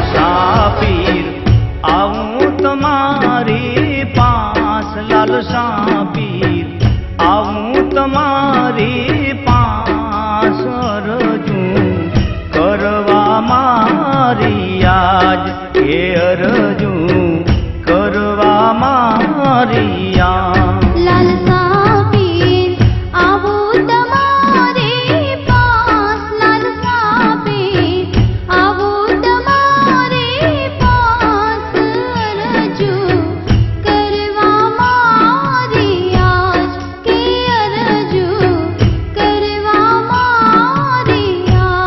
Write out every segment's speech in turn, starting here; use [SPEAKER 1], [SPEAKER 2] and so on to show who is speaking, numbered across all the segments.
[SPEAKER 1] લાલસા પીર આવું તમારી પાસ, લાલસા પીર આવું તમારી પાસ, અરજું કરવા મારી આજ, એ અરજું કરવા મારી આજ.
[SPEAKER 2] લાલસા પીર આવું તમારી પાસ, લાલસા પીર આવું તમારી પાસ, અરજું કરવા મારી આજ, કે અરજું કરવા મારી આજ.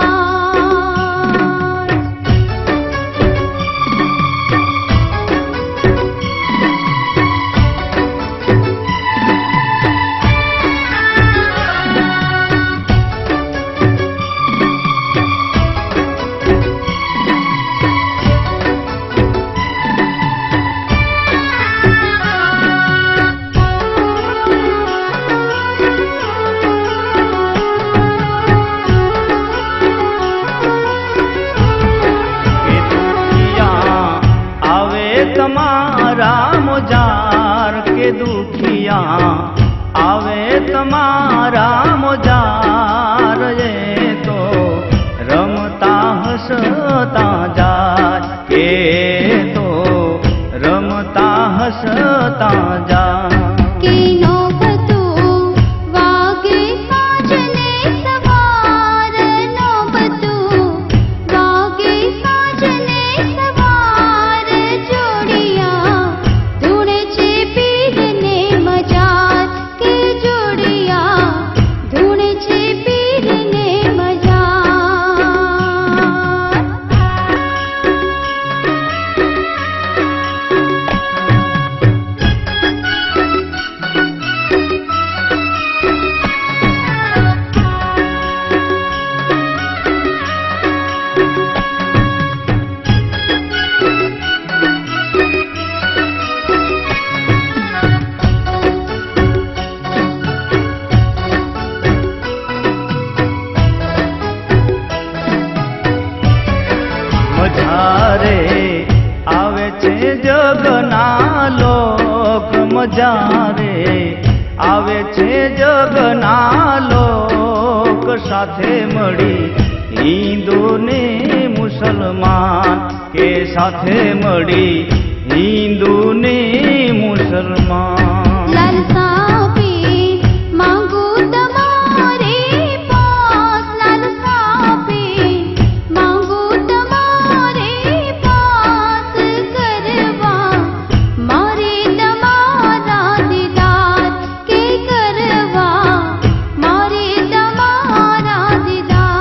[SPEAKER 1] તમારા મોજાર, કે દુખિયા આવે તમારા મોજાર, એ તો રમતા હસતા જાય, કે તો રમતા હસતા જાય.
[SPEAKER 2] કે નોબતું વાગે સાંજને સવાર, નોબતું વાગે સાંજને સવાર, જોડિયા ધૂણે છે પીરને મજાર, કે જોડિયા ધૂણે છે પીરને મજાર.
[SPEAKER 1] મજારે આવે છે જગના લોક, મજારે આવે છે જગના લોક, સાથે મળી હિન્દુ ને મુસલમાન, કે સાથે મળી હિન્દુ ને મુસલમાન.
[SPEAKER 2] લાલસા પીર માંગું તમારી પાસ, લાલસા પીર માંગું તમારી પાસ, કરવા મારે તમારા દીદાર, કે કરવા મારે તમારા દીદાર.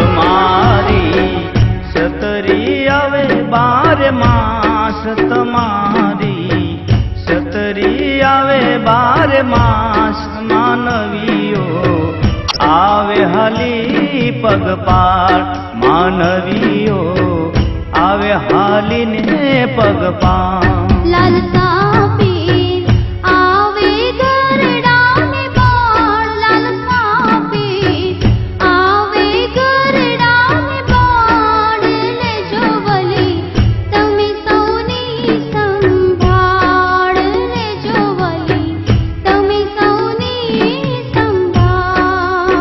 [SPEAKER 1] તમારી સતરી આવે 12 માસ, તમારી સતરી આવે 12 માસ, માનવીઓ આવે હાલી પગપાળ, માનવીઓ આવે હાલીને પગપાળ.
[SPEAKER 2] લાલસા પીર આવે ગરડાને બાળ, લાલસા પીર આવે ગરડાને બાળ, લેજો વલી તમે સૌની સંભાળ, લેજો વલી તમે સૌની સંભાળ.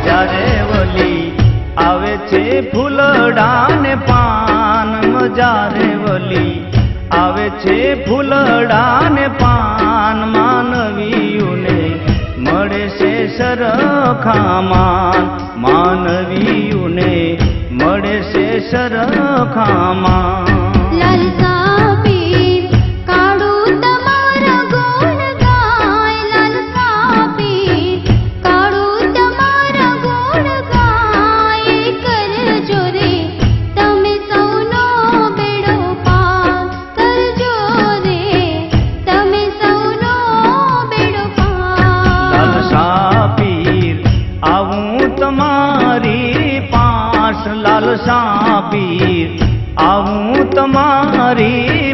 [SPEAKER 1] જ્યારે વલી આવે છે ફૂલડા ને પાન જ્યારે વલી આવે છે ફૂલડા ને પાન માનવીઓને મળે છે સરખામાન માનવીઓને મળે છે સરખામાન
[SPEAKER 2] લાલસા પીર કાળું તમારા ગુણ ગાય લાલસા પીર કાળું તમારા ગુણ ગાય કરજો રે તમે સૌનો બેડો પાર કરજો રે તમે સૌનો બેડો પાર
[SPEAKER 1] લાલસા પીર આવું તમારી પાસ લાલસા પીર આવું તમારી